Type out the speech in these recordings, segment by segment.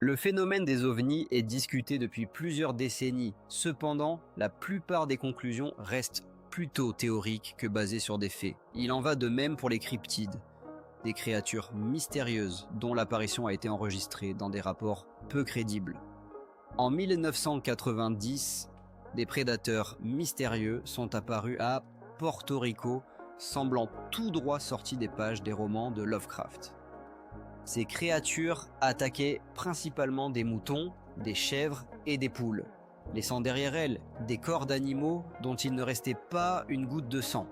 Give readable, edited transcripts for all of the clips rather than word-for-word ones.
Le phénomène des ovnis est discuté depuis plusieurs décennies. Cependant, la plupart des conclusions restent plutôt théoriques que basées sur des faits. Il en va de même pour les cryptides, des créatures mystérieuses dont l'apparition a été enregistrée dans des rapports peu crédibles. En 1990, des prédateurs mystérieux sont apparus à Porto Rico, semblant tout droit sortis des pages des romans de Lovecraft. Ces créatures attaquaient principalement des moutons, des chèvres et des poules, laissant derrière elles des corps d'animaux dont il ne restait pas une goutte de sang.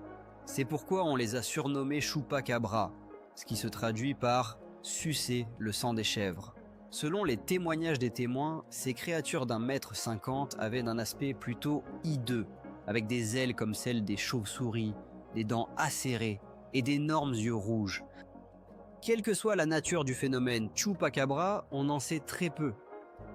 C'est pourquoi on les a surnommés Chupacabra, ce qui se traduit par « sucer le sang des chèvres ». Selon les témoignages des témoins, ces créatures d'1,50 m avaient un aspect plutôt hideux, avec des ailes comme celles des chauves-souris, des dents acérées et d'énormes yeux rouges. Quelle que soit la nature du phénomène Chupacabra, on en sait très peu.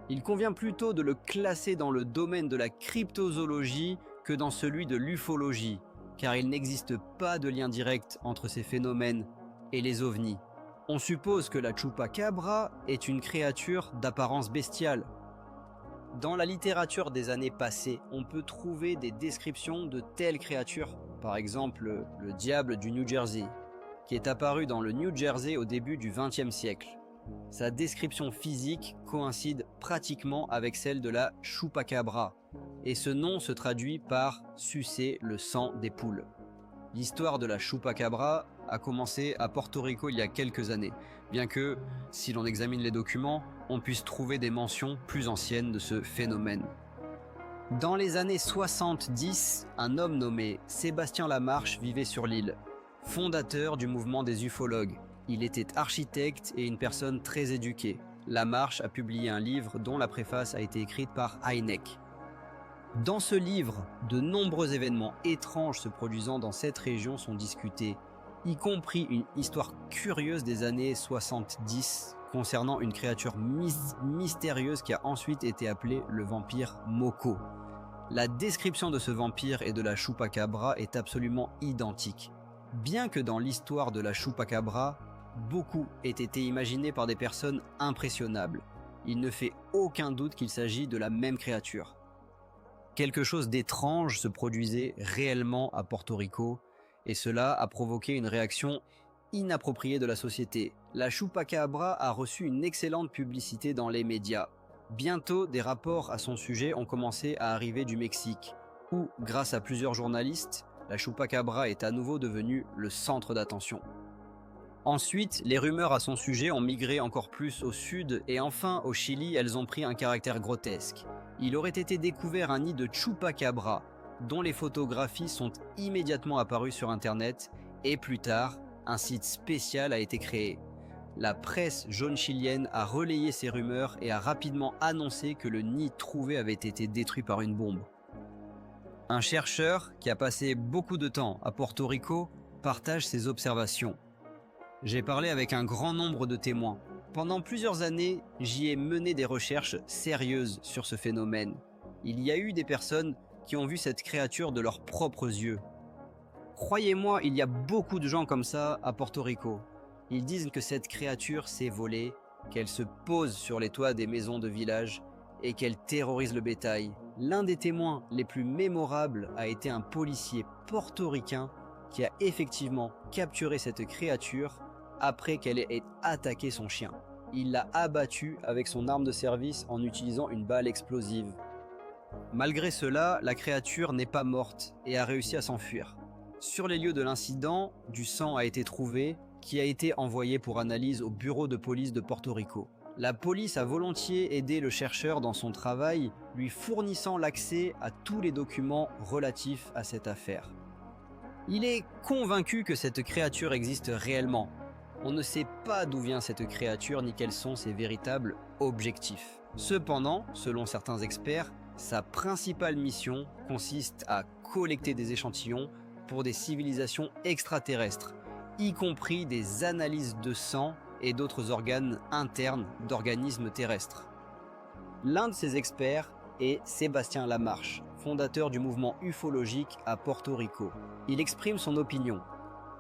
Il convient plutôt de le classer dans le domaine de la cryptozoologie que dans celui de l'ufologie, car il n'existe pas de lien direct entre ces phénomènes et les ovnis. On suppose que la Chupacabra est une créature d'apparence bestiale. Dans la littérature des années passées, on peut trouver des descriptions de telles créatures, par exemple le diable du New Jersey, qui est apparu dans le New Jersey au début du XXe siècle. Sa description physique coïncide pratiquement avec celle de la Chupacabra, et ce nom se traduit par « sucer le sang des poules ». L'histoire de la Chupacabra a commencé à Porto Rico il y a quelques années, bien que, si l'on examine les documents, on puisse trouver des mentions plus anciennes de ce phénomène. Dans les années 70, un homme nommé Sébastien Lamarche vivait sur l'île, fondateur du mouvement des ufologues. Il était architecte et une personne très éduquée. Lamarche a publié un livre dont la préface a été écrite par Heineck. Dans ce livre, de nombreux événements étranges se produisant dans cette région sont discutés, y compris une histoire curieuse des années 70 concernant une créature mystérieuse qui a ensuite été appelée le vampire Moko. La description de ce vampire et de la Chupacabra est absolument identique. Bien que dans l'histoire de la Chupacabra, beaucoup ait été imaginé par des personnes impressionnables, il ne fait aucun doute qu'il s'agit de la même créature. Quelque chose d'étrange se produisait réellement à Porto Rico, et cela a provoqué une réaction inappropriée de la société. La Chupacabra a reçu une excellente publicité dans les médias. Bientôt, des rapports à son sujet ont commencé à arriver du Mexique, où, grâce à plusieurs journalistes, la Chupacabra est à nouveau devenue le centre d'attention. Ensuite, les rumeurs à son sujet ont migré encore plus au sud et enfin au Chili, elles ont pris un caractère grotesque. Il aurait été découvert un nid de Chupacabra, dont les photographies sont immédiatement apparues sur internet et plus tard, un site spécial a été créé. La presse jaune chilienne a relayé ces rumeurs et a rapidement annoncé que le nid trouvé avait été détruit par une bombe. Un chercheur qui a passé beaucoup de temps à Porto Rico partage ses observations. J'ai parlé avec un grand nombre de témoins. Pendant plusieurs années, j'y ai mené des recherches sérieuses sur ce phénomène. Il y a eu des personnes qui ont vu cette créature de leurs propres yeux. Croyez-moi, il y a beaucoup de gens comme ça à Porto Rico. Ils disent que cette créature s'est volée, qu'elle se pose sur les toits des maisons de village et qu'elle terrorise le bétail. L'un des témoins les plus mémorables a été un policier portoricain qui a effectivement capturé cette créature après qu'elle ait attaqué son chien. Il l'a abattu avec son arme de service en utilisant une balle explosive. Malgré cela, la créature n'est pas morte et a réussi à s'enfuir. Sur les lieux de l'incident, du sang a été trouvé qui a été envoyé pour analyse au bureau de police de Porto Rico. La police a volontiers aidé le chercheur dans son travail, lui fournissant l'accès à tous les documents relatifs à cette affaire. Il est convaincu que cette créature existe réellement. On ne sait pas d'où vient cette créature ni quels sont ses véritables objectifs. Cependant, selon certains experts, sa principale mission consiste à collecter des échantillons pour des civilisations extraterrestres, y compris des analyses de sang et d'autres organes internes d'organismes terrestres. L'un de ces experts est Sébastien Lamarche, fondateur du mouvement ufologique à Porto Rico. Il exprime son opinion.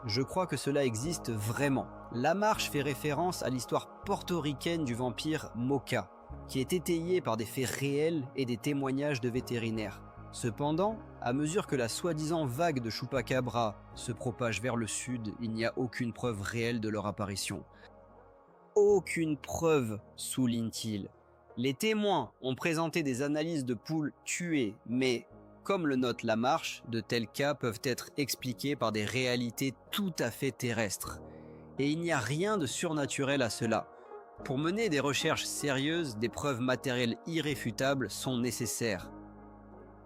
Je crois que cela existe vraiment. Lamarche fait référence à l'histoire portoricaine du vampire Moka. qui est étayé par des faits réels et des témoignages de vétérinaires. Cependant, à mesure que la soi-disant vague de Chupacabra se propage vers le sud, il n'y a aucune preuve réelle de leur apparition. Aucune preuve, souligne-t-il. Les témoins ont présenté des analyses de poules tuées, mais, comme le note Lamarche, de tels cas peuvent être expliqués par des réalités tout à fait terrestres. Et il n'y a rien de surnaturel à cela. Pour mener des recherches sérieuses, des preuves matérielles irréfutables sont nécessaires.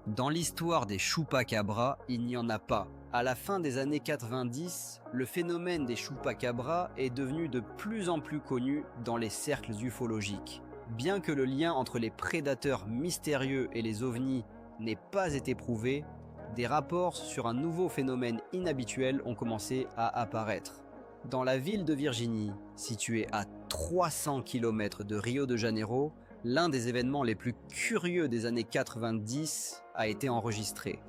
Dans l'histoire des Chupacabras, il n'y en a pas. À la fin des années 90, le phénomène des Chupacabras est devenu de plus en plus connu dans les cercles ufologiques. Bien que le lien entre les prédateurs mystérieux et les ovnis n'ait pas été prouvé, des rapports sur un nouveau phénomène inhabituel ont commencé à apparaître. Dans la ville de Virginie, située à 300 km de Rio de Janeiro, l'un des événements les plus curieux des années 90 a été enregistré.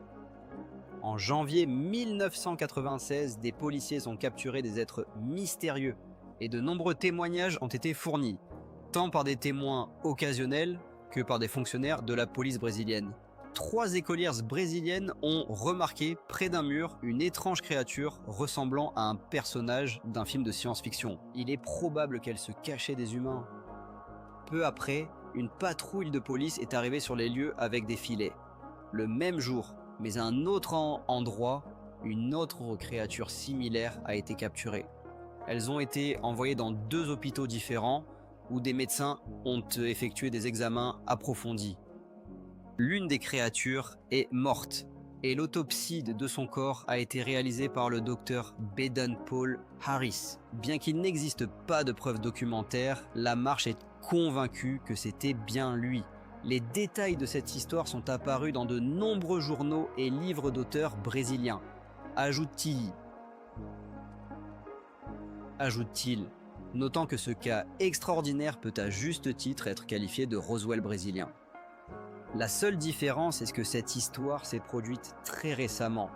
En janvier 1996, des policiers ont capturé des êtres mystérieux et de nombreux témoignages ont été fournis, tant par des témoins occasionnels que par des fonctionnaires de la police brésilienne. 3 écolières brésiliennes ont remarqué près d'un mur une étrange créature ressemblant à un personnage d'un film de science-fiction. Il est probable qu'elle se cachait des humains. Peu après, une patrouille de police est arrivée sur les lieux avec des filets. Le même jour, mais à un autre endroit, une autre créature similaire a été capturée. Elles ont été envoyées dans 2 hôpitaux différents où des médecins ont effectué des examens approfondis. L'une des créatures est morte et l'autopsie de son corps a été réalisée par le docteur Baden Paul Harris. Bien qu'il n'existe pas de preuves documentaires, Lamarche est convaincu que c'était bien lui. Les détails de cette histoire sont apparus dans de nombreux journaux et livres d'auteurs brésiliens. Ajoute-t-il, notant que ce cas extraordinaire peut à juste titre être qualifié de Roswell brésilien. La seule différence est que cette histoire s'est produite très récemment,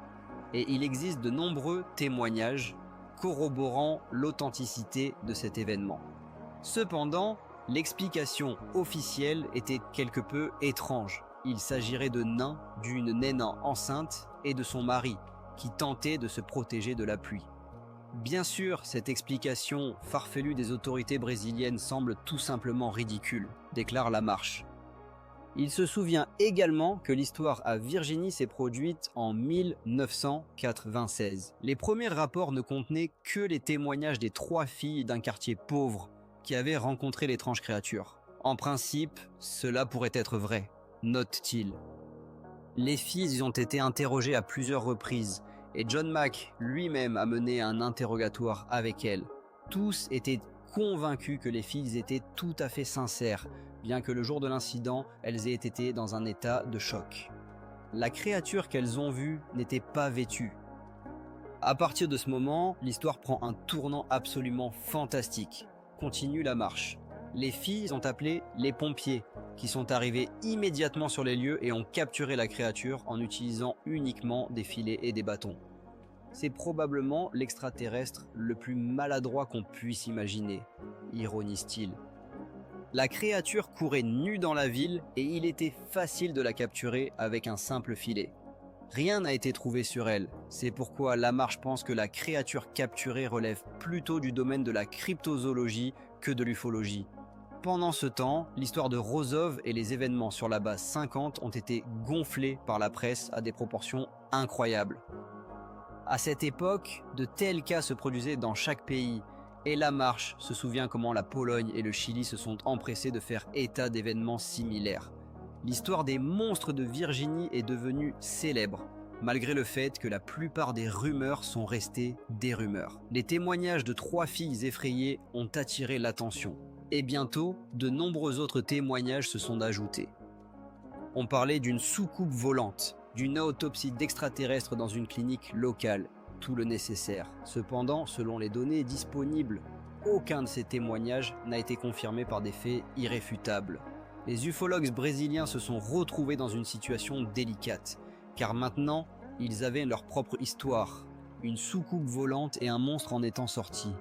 et il existe de nombreux témoignages corroborant l'authenticité de cet événement. Cependant, l'explication officielle était quelque peu étrange. Il s'agirait de nains, d'une naine enceinte et de son mari, qui tentaient de se protéger de la pluie. Bien sûr, cette explication farfelue des autorités brésiliennes semble tout simplement ridicule, déclare Lamarche. Il se souvient également que l'histoire à Virginie s'est produite en 1996. Les premiers rapports ne contenaient que les témoignages des 3 filles d'un quartier pauvre qui avaient rencontré l'étrange créature. En principe, cela pourrait être vrai, note-t-il. Les filles ont été interrogées à plusieurs reprises et John Mack lui-même a mené un interrogatoire avec elles. Tous étaient convaincus que les filles étaient tout à fait sincères, bien que le jour de l'incident, elles aient été dans un état de choc. La créature qu'elles ont vue n'était pas vêtue. À partir de ce moment, l'histoire prend un tournant absolument fantastique. Continue Lamarche. Les filles ont appelé les pompiers, qui sont arrivés immédiatement sur les lieux et ont capturé la créature en utilisant uniquement des filets et des bâtons. C'est probablement l'extraterrestre le plus maladroit qu'on puisse imaginer, ironise-t-il. La créature courait nue dans la ville et il était facile de la capturer avec un simple filet. Rien n'a été trouvé sur elle, c'est pourquoi Lamarche pense que la créature capturée relève plutôt du domaine de la cryptozoologie que de l'ufologie. Pendant ce temps, l'histoire de Rosov et les événements sur la base 50 ont été gonflés par la presse à des proportions incroyables. À cette époque, de tels cas se produisaient dans chaque pays, et Lamarche se souvient comment la Pologne et le Chili se sont empressés de faire état d'événements similaires. L'histoire des monstres de Virginie est devenue célèbre, malgré le fait que la plupart des rumeurs sont restées des rumeurs. Les témoignages de 3 filles effrayées ont attiré l'attention, et bientôt, de nombreux autres témoignages se sont ajoutés. On parlait d'une soucoupe volante, d'une autopsie d'extraterrestres dans une clinique locale, tout le nécessaire. Cependant, selon les données disponibles, aucun de ces témoignages n'a été confirmé par des faits irréfutables. Les ufologues brésiliens se sont retrouvés dans une situation délicate, car maintenant, ils avaient leur propre histoire, une soucoupe volante et un monstre en étant sorti.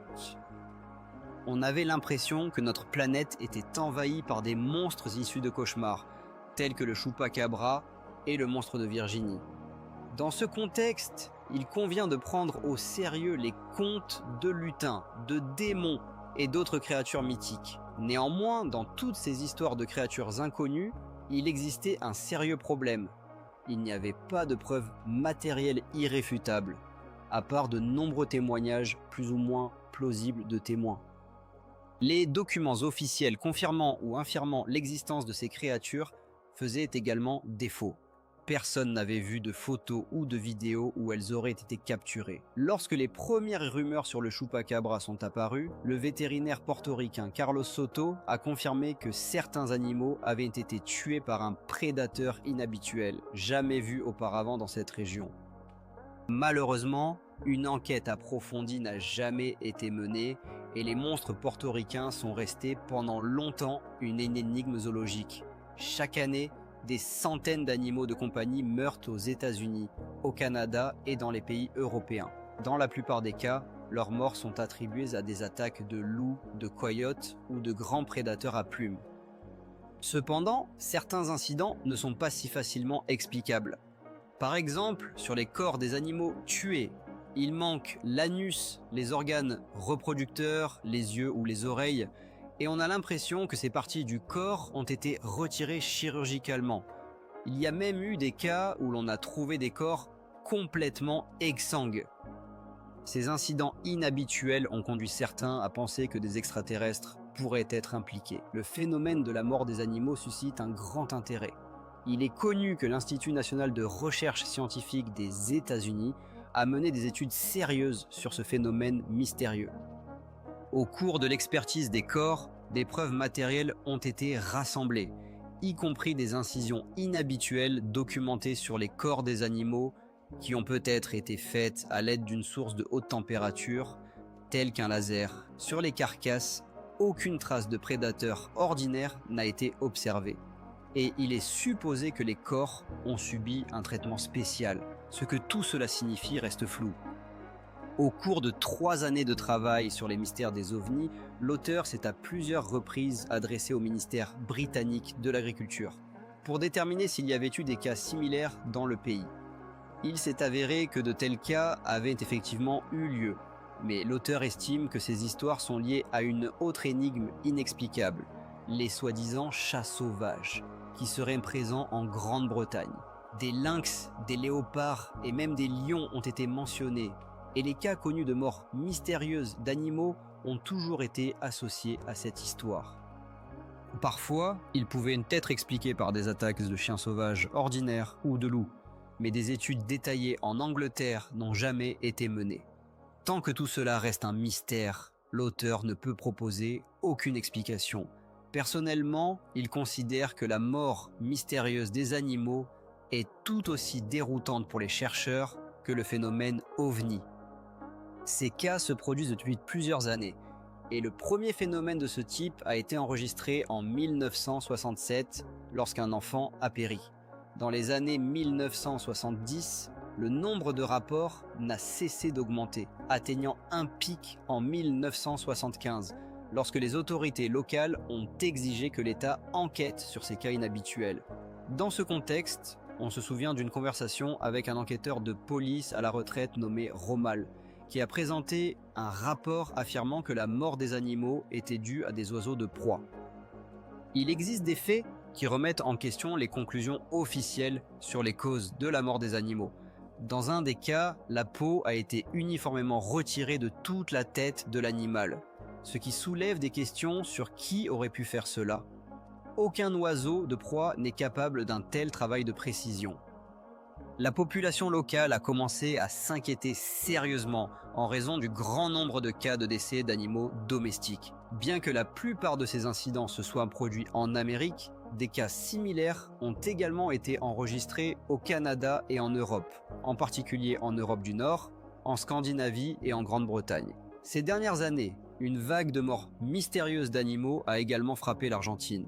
On avait l'impression que notre planète était envahie par des monstres issus de cauchemars, tels que le chupacabra et le monstre de Virginie. Dans ce contexte, il convient de prendre au sérieux les contes de lutins, de démons et d'autres créatures mythiques. Néanmoins, dans toutes ces histoires de créatures inconnues, il existait un sérieux problème. Il n'y avait pas de preuves matérielles irréfutables, à part de nombreux témoignages plus ou moins plausibles de témoins. Les documents officiels confirmant ou infirmant l'existence de ces créatures faisaient également défaut. Personne n'avait vu de photos ou de vidéos où elles auraient été capturées. Lorsque les premières rumeurs sur le chupacabra sont apparues, le vétérinaire portoricain Carlos Soto a confirmé que certains animaux avaient été tués par un prédateur inhabituel, jamais vu auparavant dans cette région. Malheureusement, une enquête approfondie n'a jamais été menée et les monstres portoricains sont restés pendant longtemps une énigme zoologique. Chaque année, des centaines d'animaux de compagnie meurent aux États-Unis, au Canada et dans les pays européens. Dans la plupart des cas, leurs morts sont attribuées à des attaques de loups, de coyotes ou de grands prédateurs à plumes. Cependant, certains incidents ne sont pas si facilement explicables. Par exemple, sur les corps des animaux tués, il manque l'anus, les organes reproducteurs, les yeux ou les oreilles, et on a l'impression que ces parties du corps ont été retirées chirurgicalement. Il y a même eu des cas où l'on a trouvé des corps complètement exsangues. Ces incidents inhabituels ont conduit certains à penser que des extraterrestres pourraient être impliqués. Le phénomène de la mort des animaux suscite un grand intérêt. Il est connu que l'Institut national de recherche scientifique des États-Unis a mené des études sérieuses sur ce phénomène mystérieux. Au cours de l'expertise des corps, des preuves matérielles ont été rassemblées, y compris des incisions inhabituelles documentées sur les corps des animaux qui ont peut-être été faites à l'aide d'une source de haute température, telle qu'un laser. Sur les carcasses, aucune trace de prédateur ordinaire n'a été observée. Et il est supposé que les corps ont subi un traitement spécial. Ce que tout cela signifie reste flou. Au cours de 3 années de travail sur les mystères des ovnis, l'auteur s'est à plusieurs reprises adressé au ministère britannique de l'Agriculture pour déterminer s'il y avait eu des cas similaires dans le pays. Il s'est avéré que de tels cas avaient effectivement eu lieu, mais l'auteur estime que ces histoires sont liées à une autre énigme inexplicable, les soi-disant chats sauvages, qui seraient présents en Grande-Bretagne. Des lynx, des léopards et même des lions ont été mentionnés, et les cas connus de morts mystérieuses d'animaux ont toujours été associés à cette histoire. Parfois, ils pouvaient être expliqués par des attaques de chiens sauvages ordinaires ou de loups, mais des études détaillées en Angleterre n'ont jamais été menées. Tant que tout cela reste un mystère, l'auteur ne peut proposer aucune explication. Personnellement, il considère que la mort mystérieuse des animaux est tout aussi déroutante pour les chercheurs que le phénomène OVNI. Ces cas se produisent depuis plusieurs années, et le premier phénomène de ce type a été enregistré en 1967 lorsqu'un enfant a péri. Dans les années 1970, le nombre de rapports n'a cessé d'augmenter, atteignant un pic en 1975, lorsque les autorités locales ont exigé que l'État enquête sur ces cas inhabituels. Dans ce contexte, on se souvient d'une conversation avec un enquêteur de police à la retraite nommé Romal, qui a présenté un rapport affirmant que la mort des animaux était due à des oiseaux de proie. Il existe des faits qui remettent en question les conclusions officielles sur les causes de la mort des animaux. Dans un des cas, la peau a été uniformément retirée de toute la tête de l'animal, ce qui soulève des questions sur qui aurait pu faire cela. Aucun oiseau de proie n'est capable d'un tel travail de précision. La population locale a commencé à s'inquiéter sérieusement en raison du grand nombre de cas de décès d'animaux domestiques. Bien que la plupart de ces incidents se soient produits en Amérique, des cas similaires ont également été enregistrés au Canada et en Europe, en particulier en Europe du Nord, en Scandinavie et en Grande-Bretagne. Ces dernières années, une vague de morts mystérieuses d'animaux a également frappé l'Argentine.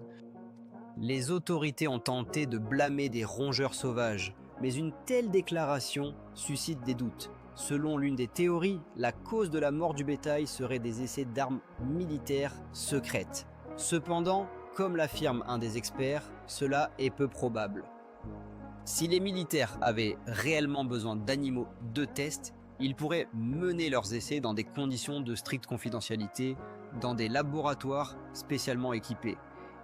Les autorités ont tenté de blâmer des rongeurs sauvages, mais une telle déclaration suscite des doutes. Selon l'une des théories, la cause de la mort du bétail serait des essais d'armes militaires secrètes. Cependant, comme l'affirme un des experts, cela est peu probable. Si les militaires avaient réellement besoin d'animaux de test, ils pourraient mener leurs essais dans des conditions de stricte confidentialité, dans des laboratoires spécialement équipés.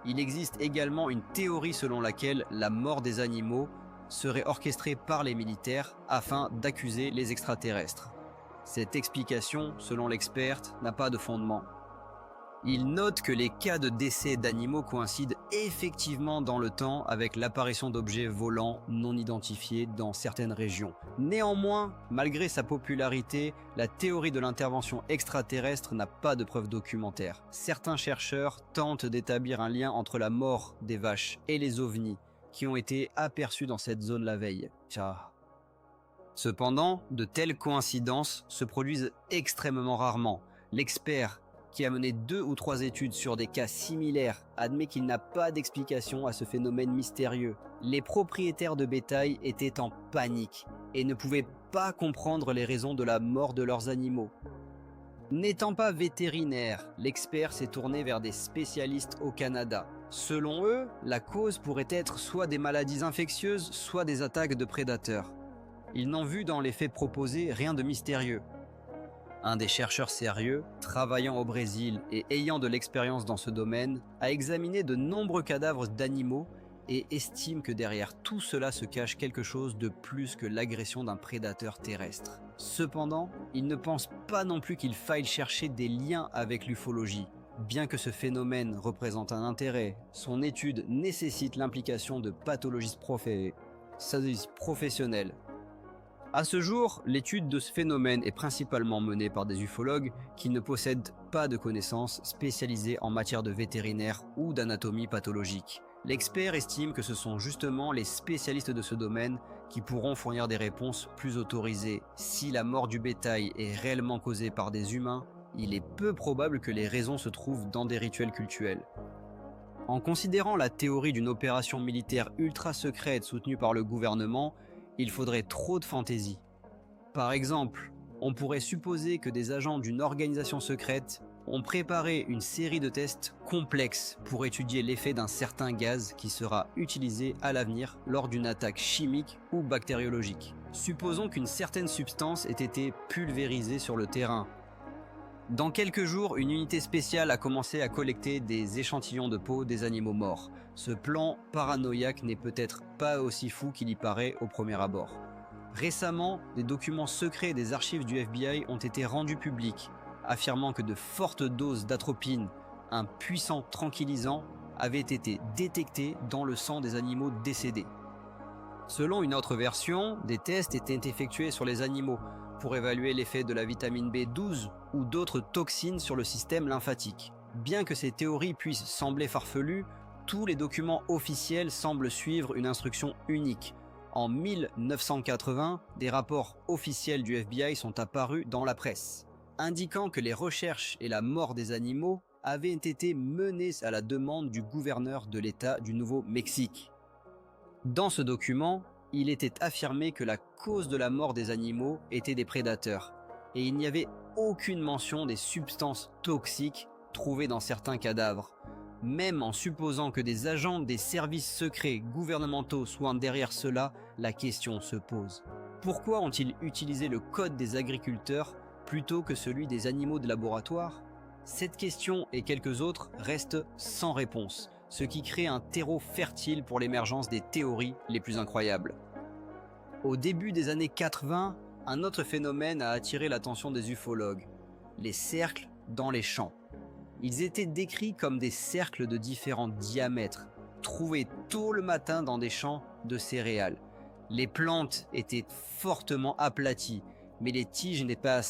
Il existe également une théorie selon laquelle la mort des animaux serait orchestrée par les militaires afin d'accuser les extraterrestres. Cette explication, selon l'experte, n'a pas de fondement. Il note que les cas de décès d'animaux coïncident effectivement dans le temps avec l'apparition d'objets volants non identifiés dans certaines régions. Néanmoins, malgré sa popularité, la théorie de l'intervention extraterrestre n'a pas de preuves documentaires. Certains chercheurs tentent d'établir un lien entre la mort des vaches et les ovnis qui ont été aperçus dans cette zone la veille. Cependant, de telles coïncidences se produisent extrêmement rarement. L'expert qui a mené 2 ou 3 études sur des cas similaires, admet qu'il n'a pas d'explication à ce phénomène mystérieux. Les propriétaires de bétail étaient en panique et ne pouvaient pas comprendre les raisons de la mort de leurs animaux. N'étant pas vétérinaire, l'expert s'est tourné vers des spécialistes au Canada. Selon eux, la cause pourrait être soit des maladies infectieuses, soit des attaques de prédateurs. Ils n'ont vu dans les faits proposés rien de mystérieux. Un des chercheurs sérieux, travaillant au Brésil et ayant de l'expérience dans ce domaine, a examiné de nombreux cadavres d'animaux et estime que derrière tout cela se cache quelque chose de plus que l'agression d'un prédateur terrestre. Cependant, il ne pense pas non plus qu'il faille chercher des liens avec l'ufologie. Bien que ce phénomène représente un intérêt, son étude nécessite l'implication de pathologistes professionnels. À ce jour, l'étude de ce phénomène est principalement menée par des ufologues qui ne possèdent pas de connaissances spécialisées en matière de vétérinaire ou d'anatomie pathologique. L'expert estime que ce sont justement les spécialistes de ce domaine qui pourront fournir des réponses plus autorisées. Si la mort du bétail est réellement causée par des humains, il est peu probable que les raisons se trouvent dans des rituels cultuels. En considérant la théorie d'une opération militaire ultra secrète soutenue par le gouvernement, il faudrait trop de fantaisie. Par exemple, on pourrait supposer que des agents d'une organisation secrète ont préparé une série de tests complexes pour étudier l'effet d'un certain gaz qui sera utilisé à l'avenir lors d'une attaque chimique ou bactériologique. Supposons qu'une certaine substance ait été pulvérisée sur le terrain. Dans quelques jours, une unité spéciale a commencé à collecter des échantillons de peau des animaux morts. Ce plan paranoïaque n'est peut-être pas aussi fou qu'il y paraît au premier abord. Récemment, des documents secrets des archives du FBI ont été rendus publics, affirmant que de fortes doses d'atropine, un puissant tranquillisant, avaient été détectées dans le sang des animaux décédés. Selon une autre version, des tests étaient effectués sur les animaux pour évaluer l'effet de la vitamine B12 ou d'autres toxines sur le système lymphatique. Bien que ces théories puissent sembler farfelues, tous les documents officiels semblent suivre une instruction unique. En 1980, des rapports officiels du FBI sont apparus dans la presse, indiquant que les recherches et la mort des animaux avaient été menées à la demande du gouverneur de l'État du Nouveau-Mexique. Dans ce document, il était affirmé que la cause de la mort des animaux était des prédateurs, et il n'y avait aucune mention des substances toxiques trouvées dans certains cadavres. Même en supposant que des agents des services secrets gouvernementaux soient derrière cela, la question se pose. Pourquoi ont-ils utilisé le code des agriculteurs plutôt que celui des animaux de laboratoire ? Cette question et quelques autres restent sans réponse, ce qui crée un terreau fertile pour l'émergence des théories les plus incroyables. Au début des années 80, un autre phénomène a attiré l'attention des ufologues, les cercles dans les champs. Ils étaient décrits comme des cercles de différents diamètres, trouvés tôt le matin dans des champs de céréales. Les plantes étaient fortement aplaties, mais les tiges n'étaient pas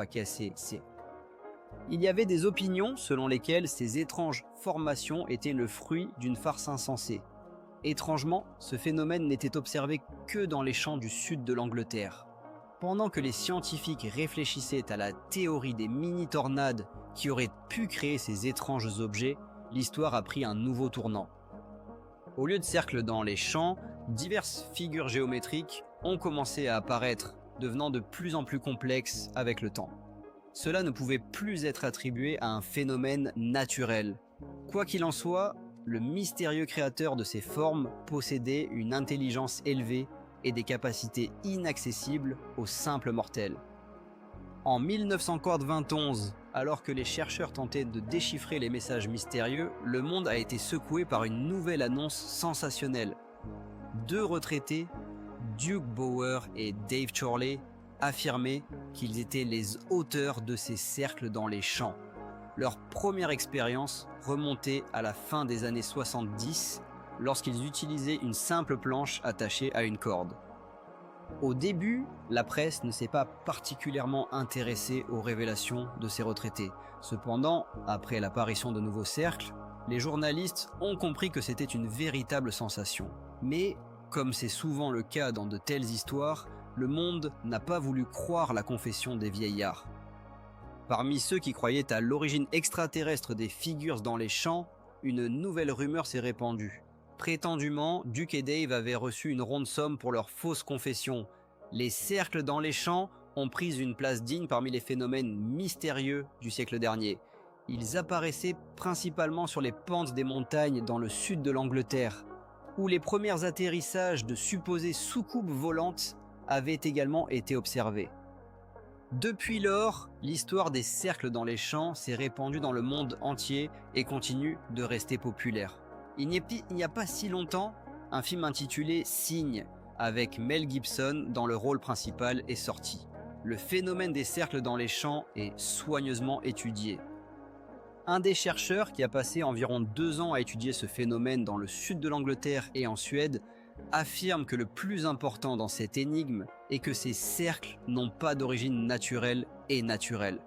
cassées. Il y avait des opinions selon lesquelles ces étranges formations étaient le fruit d'une farce insensée. Étrangement, ce phénomène n'était observé que dans les champs du sud de l'Angleterre. Pendant que les scientifiques réfléchissaient à la théorie des mini-tornades qui auraient pu créer ces étranges objets, l'histoire a pris un nouveau tournant. Au lieu de cercles dans les champs, diverses figures géométriques ont commencé à apparaître, devenant de plus en plus complexes avec le temps. Cela ne pouvait plus être attribué à un phénomène naturel. Quoi qu'il en soit, le mystérieux créateur de ces formes possédait une intelligence élevée et des capacités inaccessibles aux simples mortels. En 1991, alors que les chercheurs tentaient de déchiffrer les messages mystérieux, le monde a été secoué par une nouvelle annonce sensationnelle. 2 retraités, Duke Bower et Dave Chorley, affirmaient qu'ils étaient les auteurs de ces cercles dans les champs. Leur première expérience remontait à la fin des années 70, lorsqu'ils utilisaient une simple planche attachée à une corde. Au début, la presse ne s'est pas particulièrement intéressée aux révélations de ces retraités. Cependant, après l'apparition de nouveaux cercles, les journalistes ont compris que c'était une véritable sensation. Mais, comme c'est souvent le cas dans de telles histoires, le monde n'a pas voulu croire la confession des vieillards. Parmi ceux qui croyaient à l'origine extraterrestre des figures dans les champs, une nouvelle rumeur s'est répandue. Prétendument, Duke et Dave avaient reçu une ronde somme pour leur fausse confession. Les cercles dans les champs ont pris une place digne parmi les phénomènes mystérieux du siècle dernier. Ils apparaissaient principalement sur les pentes des montagnes dans le sud de l'Angleterre, où les premiers atterrissages de supposées soucoupes volantes avaient également été observés. Depuis lors, l'histoire des cercles dans les champs s'est répandue dans le monde entier et continue de rester populaire. Il n'y a pas si longtemps, un film intitulé Signe, avec Mel Gibson dans le rôle principal, est sorti. Le phénomène des cercles dans les champs est soigneusement étudié. Un des chercheurs qui a passé environ 2 ans à étudier ce phénomène dans le sud de l'Angleterre et en Suède affirme que le plus important dans cette énigme est que ces cercles n'ont pas d'origine naturelle et naturelle.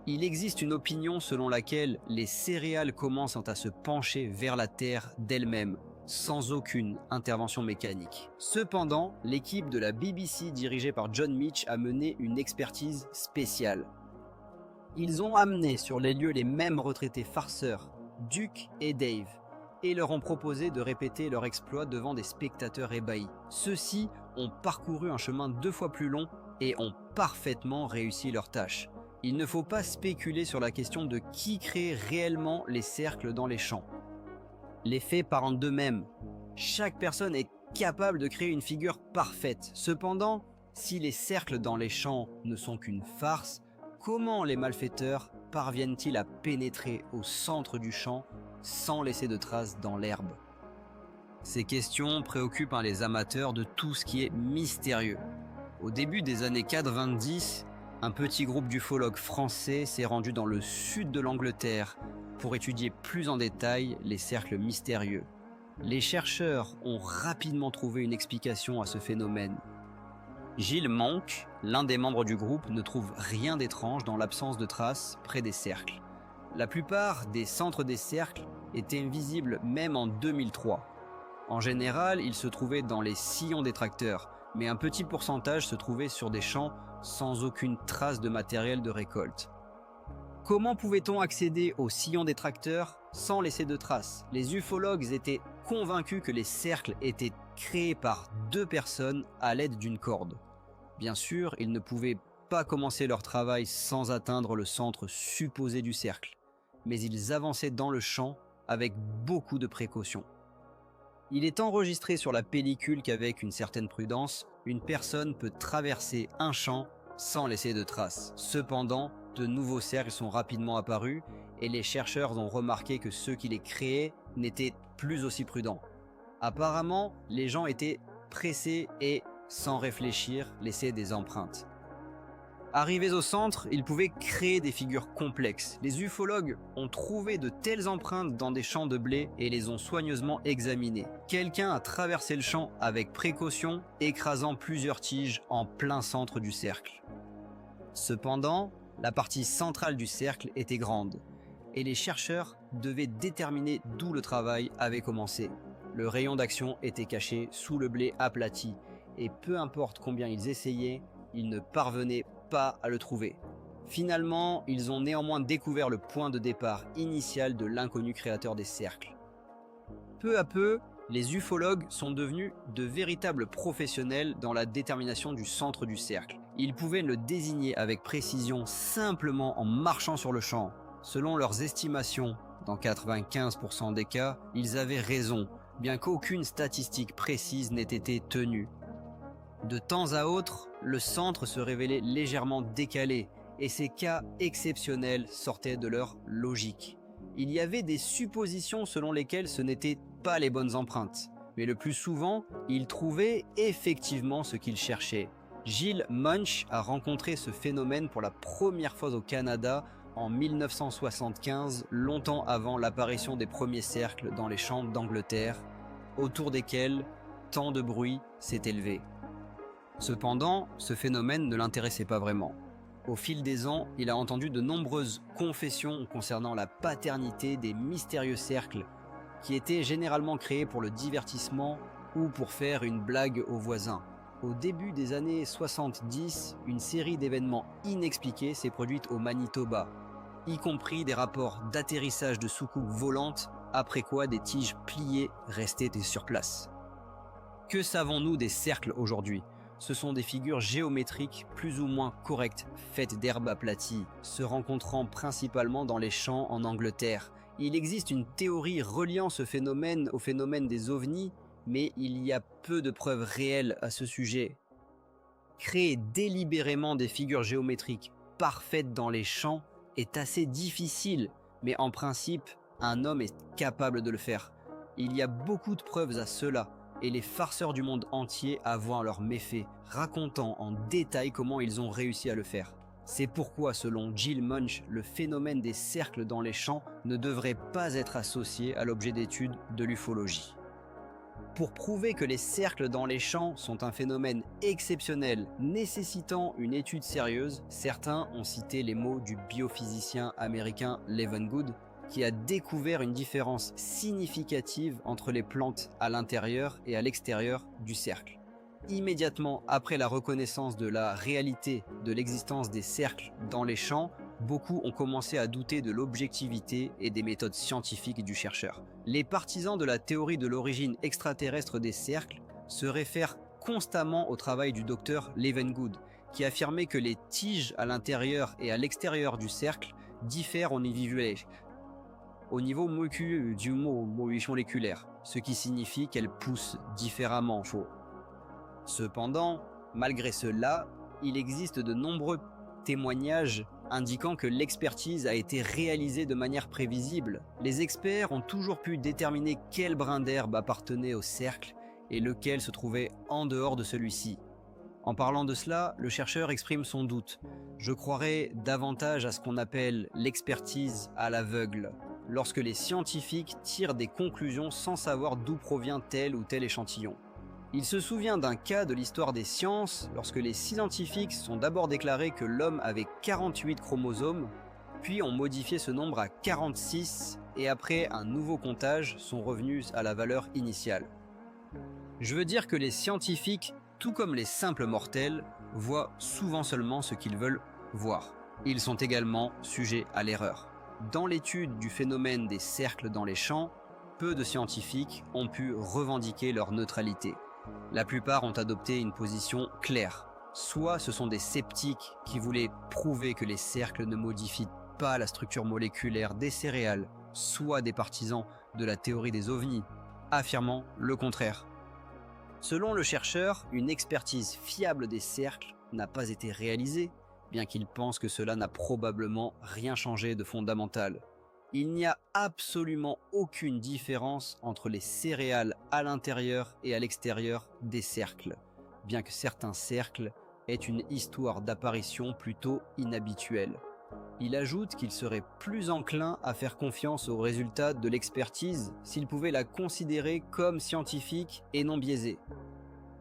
Il existe une opinion selon laquelle les céréales commencent à se pencher vers la Terre d'elles-mêmes, sans aucune intervention mécanique. Cependant, l'équipe de la BBC dirigée par John Mitch a mené une expertise spéciale. Ils ont amené sur les lieux les mêmes retraités farceurs, Duke et Dave, et leur ont proposé de répéter leur exploit devant des spectateurs ébahis. Ceux-ci ont parcouru un chemin 2 fois plus long et ont parfaitement réussi leur tâche. Il ne faut pas spéculer sur la question de qui crée réellement les cercles dans les champs. Les faits parlent d'eux-mêmes. Chaque personne est capable de créer une figure parfaite. Cependant, si les cercles dans les champs ne sont qu'une farce, comment les malfaiteurs parviennent-ils à pénétrer au centre du champ sans laisser de traces dans l'herbe? Ces questions préoccupent les amateurs de tout ce qui est mystérieux. Au début des années 90, un petit groupe d'ufologues français s'est rendu dans le sud de l'Angleterre pour étudier plus en détail les cercles mystérieux. Les chercheurs ont rapidement trouvé une explication à ce phénomène. Gilles Monk, l'un des membres du groupe, ne trouve rien d'étrange dans l'absence de traces près des cercles. La plupart des centres des cercles étaient visibles même en 2003. En général, ils se trouvaient dans les sillons des tracteurs, mais un petit pourcentage se trouvait sur des champs sans aucune trace de matériel de récolte. Comment pouvait-on accéder aux sillons des tracteurs sans laisser de traces? Les ufologues étaient convaincus que les cercles étaient créés par 2 personnes à l'aide d'une corde. Bien sûr, ils ne pouvaient pas commencer leur travail sans atteindre le centre supposé du cercle, mais ils avançaient dans le champ avec beaucoup de précautions. Il est enregistré sur la pellicule qu'avec une certaine prudence, une personne peut traverser un champ sans laisser de traces. Cependant, de nouveaux cercles sont rapidement apparus et les chercheurs ont remarqué que ceux qui les créaient n'étaient plus aussi prudents. Apparemment, les gens étaient pressés et, sans réfléchir, laissaient des empreintes. Arrivés au centre, ils pouvaient créer des figures complexes. Les ufologues ont trouvé de telles empreintes dans des champs de blé et les ont soigneusement examinées. Quelqu'un a traversé le champ avec précaution, écrasant plusieurs tiges en plein centre du cercle. Cependant, la partie centrale du cercle était grande, et les chercheurs devaient déterminer d'où le travail avait commencé. Le rayon d'action était caché sous le blé aplati, et peu importe combien ils essayaient, ils ne parvenaient pas à le trouver. Finalement, ils ont néanmoins découvert le point de départ initial de l'inconnu créateur des cercles. Peu à peu, Les ufologues sont devenus de véritables professionnels dans la détermination du centre du cercle. Ils pouvaient le désigner avec précision simplement en marchant sur le champ. Selon leurs estimations, dans 95% des cas, ils avaient raison, bien qu'aucune statistique précise n'ait été tenue. De temps à autre, le centre se révélait légèrement décalé, et ces cas exceptionnels sortaient de leur logique. Il y avait des suppositions selon lesquelles ce n'étaient pas les bonnes empreintes, mais le plus souvent, ils trouvaient effectivement ce qu'ils cherchaient. Gill Munch a rencontré ce phénomène pour la première fois au Canada en 1975, longtemps avant l'apparition des premiers cercles dans les champs d'Angleterre, autour desquels tant de bruit s'est élevé. Cependant, ce phénomène ne l'intéressait pas vraiment. Au fil des ans, il a entendu de nombreuses confessions concernant la paternité des mystérieux cercles qui étaient généralement créés pour le divertissement ou pour faire une blague aux voisins. Au début des années 70, une série d'événements inexpliqués s'est produite au Manitoba, y compris des rapports d'atterrissage de soucoupes volantes, après quoi des tiges pliées restaient sur place. Que savons-nous des cercles aujourd'hui ? Ce sont des figures géométriques plus ou moins correctes, faites d'herbes aplaties, se rencontrant principalement dans les champs en Angleterre. Il existe une théorie reliant ce phénomène au phénomène des ovnis, mais il y a peu de preuves réelles à ce sujet. Créer délibérément des figures géométriques parfaites dans les champs est assez difficile, mais en principe, un homme est capable de le faire. Il y a beaucoup de preuves à cela, et les farceurs du monde entier avouent leurs méfaits, racontant en détail comment ils ont réussi à le faire. C'est pourquoi, selon Gill Munch, le phénomène des cercles dans les champs ne devrait pas être associé à l'objet d'étude de l'ufologie. Pour prouver que les cercles dans les champs sont un phénomène exceptionnel nécessitant une étude sérieuse, certains ont cité les mots du biophysicien américain Levengood, qui a découvert une différence significative entre les plantes à l'intérieur et à l'extérieur du cercle. Immédiatement après la reconnaissance de la réalité de l'existence des cercles dans les champs, beaucoup ont commencé à douter de l'objectivité et des méthodes scientifiques du chercheur. Les partisans de la théorie de l'origine extraterrestre des cercles se réfèrent constamment au travail du docteur Levengood, qui affirmait que les tiges à l'intérieur et à l'extérieur du cercle diffèrent au niveau moléculaire, ce qui signifie qu'elles poussent différemment. Cependant, malgré cela, il existe de nombreux témoignages indiquant que l'expertise a été réalisée de manière prévisible. Les experts ont toujours pu déterminer quel brin d'herbe appartenait au cercle et lequel se trouvait en dehors de celui-ci. En parlant de cela, le chercheur exprime son doute. Je croirais davantage à ce qu'on appelle l'expertise à l'aveugle, lorsque les scientifiques tirent des conclusions sans savoir d'où provient tel ou tel échantillon. Il se souvient d'un cas de l'histoire des sciences lorsque les scientifiques sont d'abord déclaré que l'homme avait 48 chromosomes, puis ont modifié ce nombre à 46 et après un nouveau comptage sont revenus à la valeur initiale. Je veux dire que les scientifiques, tout comme les simples mortels, voient souvent seulement ce qu'ils veulent voir. Ils sont également sujets à l'erreur. Dans l'étude du phénomène des cercles dans les champs, peu de scientifiques ont pu revendiquer leur neutralité. La plupart ont adopté une position claire. Soit ce sont des sceptiques qui voulaient prouver que les cercles ne modifient pas la structure moléculaire des céréales, soit des partisans de la théorie des ovnis, affirmant le contraire. Selon le chercheur, une expertise fiable des cercles n'a pas été réalisée, bien qu'il pense que cela n'a probablement rien changé de fondamental. Il n'y a absolument aucune différence entre les céréales à l'intérieur et à l'extérieur des cercles, bien que certains cercles aient une histoire d'apparition plutôt inhabituelle. Il ajoute qu'il serait plus enclin à faire confiance aux résultats de l'expertise s'il pouvait la considérer comme scientifique et non biaisée.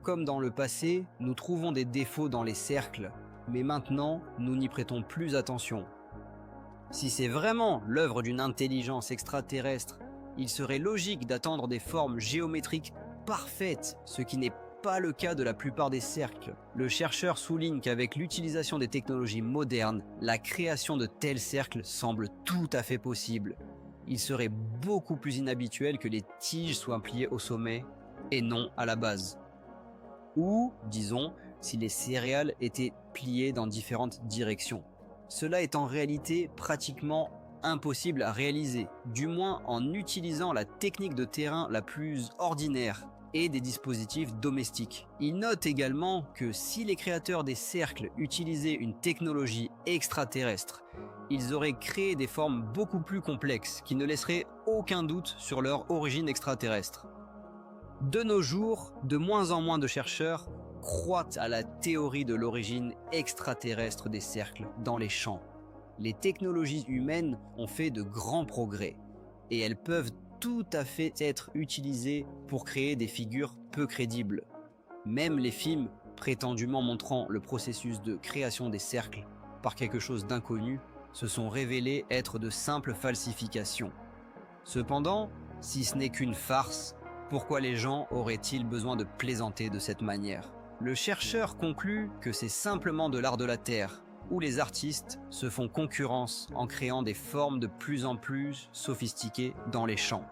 Comme dans le passé, nous trouvons des défauts dans les cercles, mais maintenant, nous n'y prêtons plus attention. Si c'est vraiment l'œuvre d'une intelligence extraterrestre, il serait logique d'attendre des formes géométriques parfaites, ce qui n'est pas le cas de la plupart des cercles. Le chercheur souligne qu'avec l'utilisation des technologies modernes, la création de tels cercles semble tout à fait possible. il serait beaucoup plus inhabituel que les tiges soient pliées au sommet et non à la base. Ou, disons, si les céréales étaient pliées dans différentes directions. Cela est en réalité pratiquement impossible à réaliser, du moins en utilisant la technique de terrain la plus ordinaire et des dispositifs domestiques. Il note également que si les créateurs des cercles utilisaient une technologie extraterrestre, ils auraient créé des formes beaucoup plus complexes qui ne laisseraient aucun doute sur leur origine extraterrestre. De nos jours, de moins en moins de chercheurs croient à la théorie de l'origine extraterrestre des cercles dans les champs. Les technologies humaines ont fait de grands progrès et elles peuvent tout à fait être utilisées pour créer des figures peu crédibles. Même les films prétendument montrant le processus de création des cercles par quelque chose d'inconnu se sont révélés être de simples falsifications. Cependant, si ce n'est qu'une farce, pourquoi les gens auraient-ils besoin de plaisanter de cette manière ? Le chercheur conclut que c'est simplement de l'art de la Terre, où les artistes se font concurrence en créant des formes de plus en plus sophistiquées dans les champs.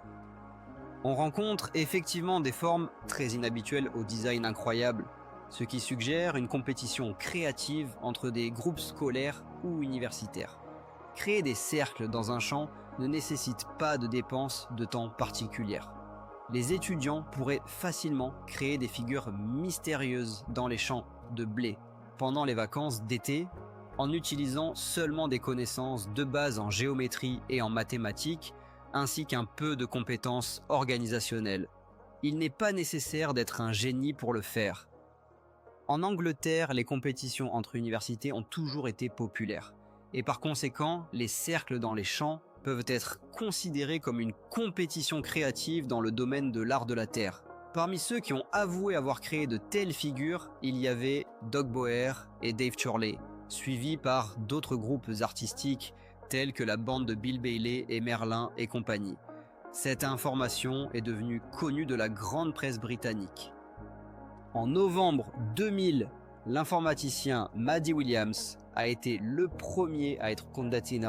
On rencontre effectivement des formes très inhabituelles au design incroyable, ce qui suggère une compétition créative entre des groupes scolaires ou universitaires. Créer des cercles dans un champ ne nécessite pas de dépenses de temps particulières. Les étudiants pourraient facilement créer des figures mystérieuses dans les champs de blé pendant les vacances d'été en utilisant seulement des connaissances de base en géométrie et en mathématiques ainsi qu'un peu de compétences organisationnelles. Il n'est pas nécessaire d'être un génie pour le faire. En Angleterre, les compétitions entre universités ont toujours été populaires et par conséquent, les cercles dans les champs peuvent être considérés comme une compétition créative dans le domaine de l'art de la Terre. Parmi ceux qui ont avoué avoir créé de telles figures, il y avait Doug Boer et Dave Chorley, suivis par d'autres groupes artistiques tels que la bande de Bill Bailey et Merlin et compagnie. Cette information est devenue connue de la grande presse britannique. En novembre 2000, l'informaticien Maddie Williams a été le premier à être condamné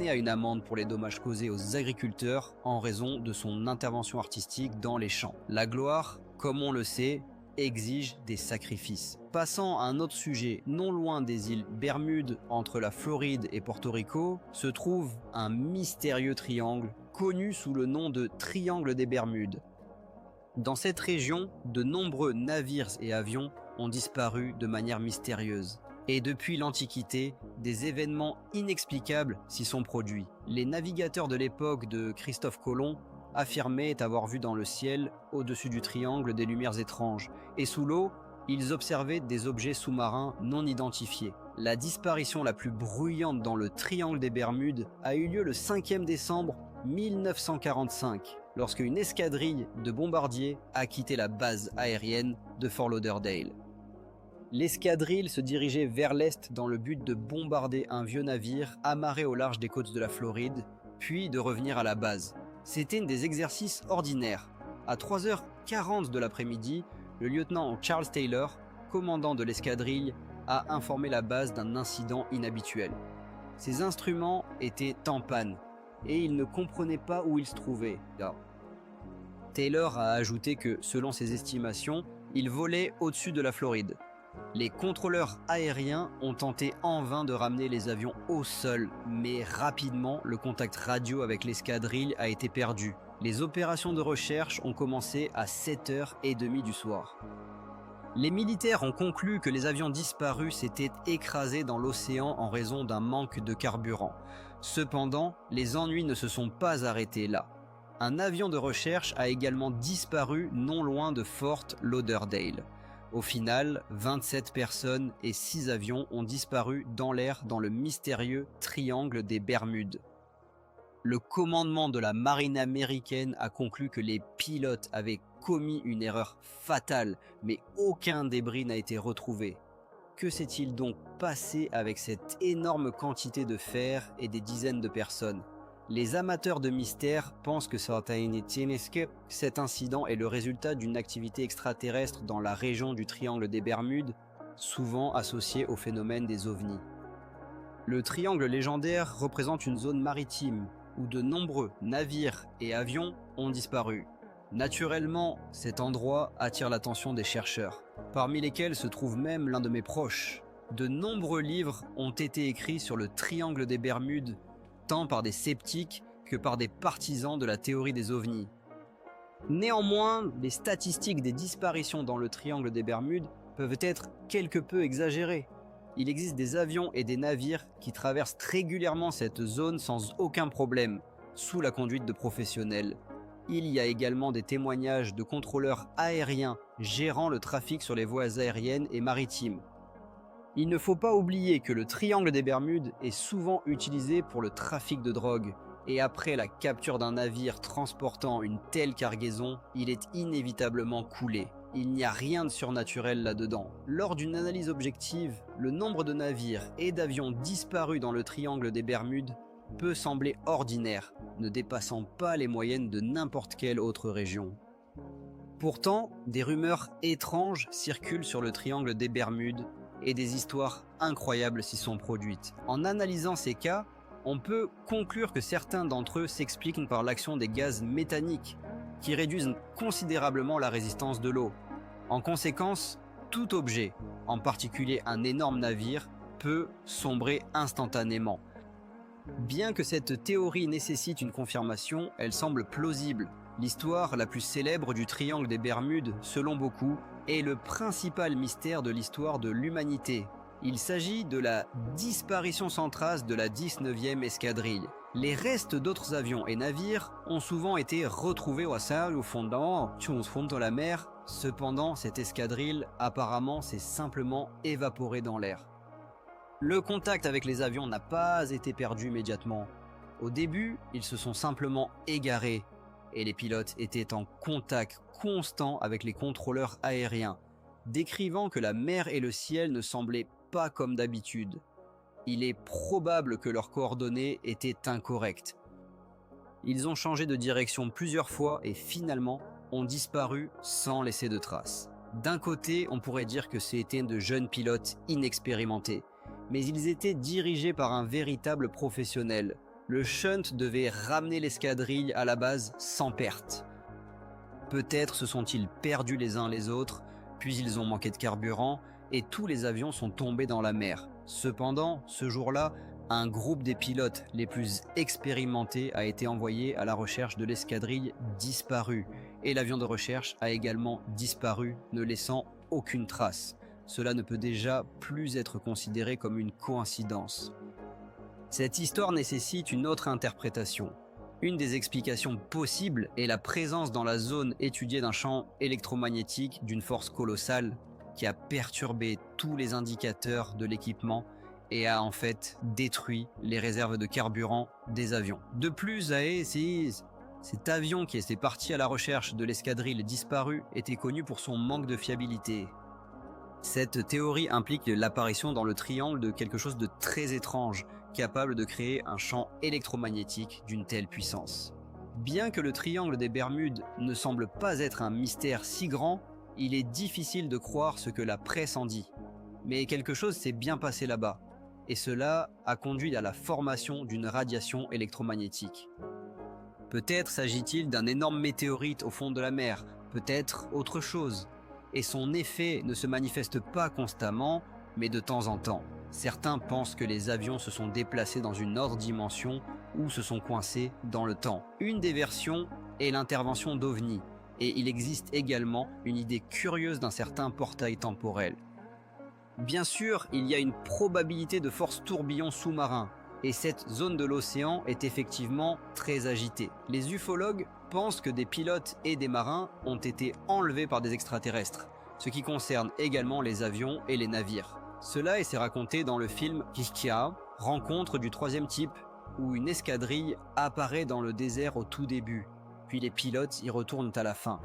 à une amende pour les dommages causés aux agriculteurs en raison de son intervention artistique dans les champs. La gloire, comme on le sait, exige des sacrifices. Passant à un autre sujet, non loin des îles Bermudes, entre la Floride et Porto Rico, se trouve un mystérieux triangle connu sous le nom de Triangle des Bermudes. Dans cette région, de nombreux navires et avions ont disparu de manière mystérieuse. Et depuis l'Antiquité, des événements inexplicables s'y sont produits. Les navigateurs de l'époque de Christophe Colomb affirmaient avoir vu dans le ciel, au-dessus du triangle, des lumières étranges, et sous l'eau, ils observaient des objets sous-marins non identifiés. La disparition la plus bruyante dans le triangle des Bermudes a eu lieu le 5e décembre 1945, lorsque une escadrille de bombardiers a quitté la base aérienne de Fort Lauderdale. L'escadrille se dirigeait vers l'est dans le but de bombarder un vieux navire amarré au large des côtes de la Floride, puis de revenir à la base. C'était des exercices ordinaires. À 3h40 de l'après-midi, le lieutenant Charles Taylor, commandant de l'escadrille, a informé la base d'un incident inhabituel. Ses instruments étaient en panne et il ne comprenait pas où ils se trouvaient. Taylor a ajouté que, selon ses estimations, il volait au-dessus de la Floride. Les contrôleurs aériens ont tenté en vain de ramener les avions au sol, mais rapidement, le contact radio avec l'escadrille a été perdu. Les opérations de recherche ont commencé à 7h30 du soir. Les militaires ont conclu que les avions disparus s'étaient écrasés dans l'océan en raison d'un manque de carburant. Cependant, les ennuis ne se sont pas arrêtés là. Un avion de recherche a également disparu non loin de Fort Lauderdale. Au final, 27 personnes et 6 avions ont disparu dans l'air dans le mystérieux triangle des Bermudes. Le commandement de la marine américaine a conclu que les pilotes avaient commis une erreur fatale, mais aucun débris n'a été retrouvé. Que s'est-il donc passé avec cette énorme quantité de fer et des dizaines de personnes ? Les amateurs de mystère pensent que cet incident est le résultat d'une activité extraterrestre dans la région du triangle des Bermudes, souvent associée au phénomène des ovnis. Le triangle légendaire représente une zone maritime, où de nombreux navires et avions ont disparu. Naturellement, cet endroit attire l'attention des chercheurs, parmi lesquels se trouve même l'un de mes proches. De nombreux livres ont été écrits sur le triangle des Bermudes, tant par des sceptiques que par des partisans de la théorie des ovnis. Néanmoins, les statistiques des disparitions dans le triangle des Bermudes peuvent être quelque peu exagérées. Il existe des avions et des navires qui traversent régulièrement cette zone sans aucun problème, sous la conduite de professionnels. Il y a également des témoignages de contrôleurs aériens gérant le trafic sur les voies aériennes et maritimes. Il ne faut pas oublier que le triangle des Bermudes est souvent utilisé pour le trafic de drogue, et après la capture d'un navire transportant une telle cargaison, il est inévitablement coulé. Il n'y a rien de surnaturel là-dedans. Lors d'une analyse objective, le nombre de navires et d'avions disparus dans le triangle des Bermudes peut sembler ordinaire, ne dépassant pas les moyennes de n'importe quelle autre région. Pourtant, des rumeurs étranges circulent sur le triangle des Bermudes et des histoires incroyables s'y sont produites. En analysant ces cas, on peut conclure que certains d'entre eux s'expliquent par l'action des gaz méthaniques qui réduisent considérablement la résistance de l'eau. En conséquence, tout objet, en particulier un énorme navire, peut sombrer instantanément. Bien que cette théorie nécessite une confirmation, elle semble plausible. L'histoire la plus célèbre du triangle des Bermudes, selon beaucoup, est le principal mystère de l'histoire de l'humanité. Il s'agit de la disparition sans trace de la 19e escadrille. Les restes d'autres avions et navires ont souvent été retrouvés au fond de la mer. Cependant, cette escadrille apparemment s'est simplement évaporée dans l'air. Le contact avec les avions n'a pas été perdu immédiatement. Au début, ils se sont simplement égarés et les pilotes étaient en contact constant avec les contrôleurs aériens, décrivant que la mer et le ciel ne semblaient pas comme d'habitude. Il est probable que leurs coordonnées étaient incorrectes. Ils ont changé de direction plusieurs fois et finalement ont disparu sans laisser de traces. D'un côté, on pourrait dire que c'étaient de jeunes pilotes inexpérimentés, mais ils étaient dirigés par un véritable professionnel. Le shunt devait ramener l'escadrille à la base sans perte. Peut-être se sont-ils perdus les uns les autres, puis ils ont manqué de carburant, et tous les avions sont tombés dans la mer. Cependant, ce jour-là, un groupe des pilotes les plus expérimentés a été envoyé à la recherche de l'escadrille disparue, et l'avion de recherche a également disparu, ne laissant aucune trace. Cela ne peut déjà plus être considéré comme une coïncidence. Cette histoire nécessite une autre interprétation. Une des explications possibles est la présence dans la zone étudiée d'un champ électromagnétique d'une force colossale qui a perturbé tous les indicateurs de l'équipement et a en fait détruit les réserves de carburant des avions. De plus, cet avion qui était parti à la recherche de l'escadrille disparue était connu pour son manque de fiabilité. Cette théorie implique l'apparition dans le triangle de quelque chose de très étrange, capable de créer un champ électromagnétique d'une telle puissance. Bien que le triangle des Bermudes ne semble pas être un mystère si grand, il est difficile de croire ce que la presse en dit. Mais quelque chose s'est bien passé là-bas, et cela a conduit à la formation d'une radiation électromagnétique. Peut-être s'agit-il d'un énorme météorite au fond de la mer, peut-être autre chose. Et son effet ne se manifeste pas constamment, mais de temps en temps. Certains pensent que les avions se sont déplacés dans une autre dimension ou se sont coincés dans le temps. Une des versions est l'intervention d'OVNI, et il existe également une idée curieuse d'un certain portail temporel. Bien sûr, il y a une probabilité de force tourbillon sous-marin, et cette zone de l'océan est effectivement très agitée. Les ufologues pensent que des pilotes et des marins ont été enlevés par des extraterrestres, ce qui concerne également les avions et les navires. Cela s'est raconté dans le film Kiskia, Rencontre du troisième type, où une escadrille apparaît dans le désert au tout début, puis les pilotes y retournent à la fin.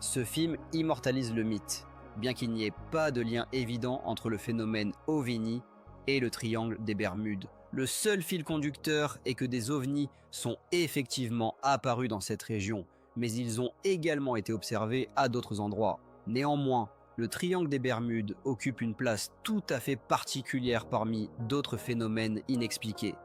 Ce film immortalise le mythe, bien qu'il n'y ait pas de lien évident entre le phénomène OVNI et le triangle des Bermudes. Le seul fil conducteur est que des ovnis sont effectivement apparus dans cette région, mais ils ont également été observés à d'autres endroits. Néanmoins, le triangle des Bermudes occupe une place tout à fait particulière parmi d'autres phénomènes inexpliqués.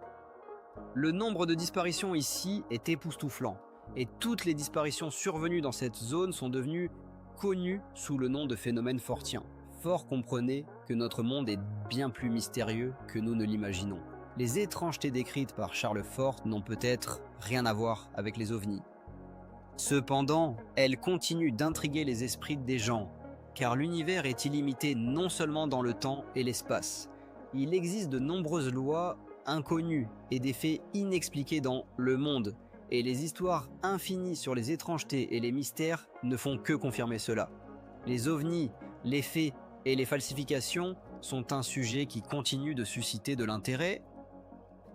Le nombre de disparitions ici est époustouflant, et toutes les disparitions survenues dans cette zone sont devenues connues sous le nom de phénomène fortien. Fort comprenez que notre monde est bien plus mystérieux que nous ne l'imaginons. Les étrangetés décrites par Charles Fort n'ont peut-être rien à voir avec les ovnis. Cependant, elles continuent d'intriguer les esprits des gens, car l'univers est illimité non seulement dans le temps et l'espace. Il existe de nombreuses lois inconnues et des faits inexpliqués dans le monde, et les histoires infinies sur les étrangetés et les mystères ne font que confirmer cela. Les ovnis, les faits et les falsifications sont un sujet qui continue de susciter de l'intérêt.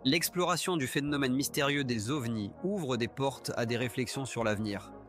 L'exploration du phénomène mystérieux des ovnis ouvre des portes à des réflexions sur l'avenir.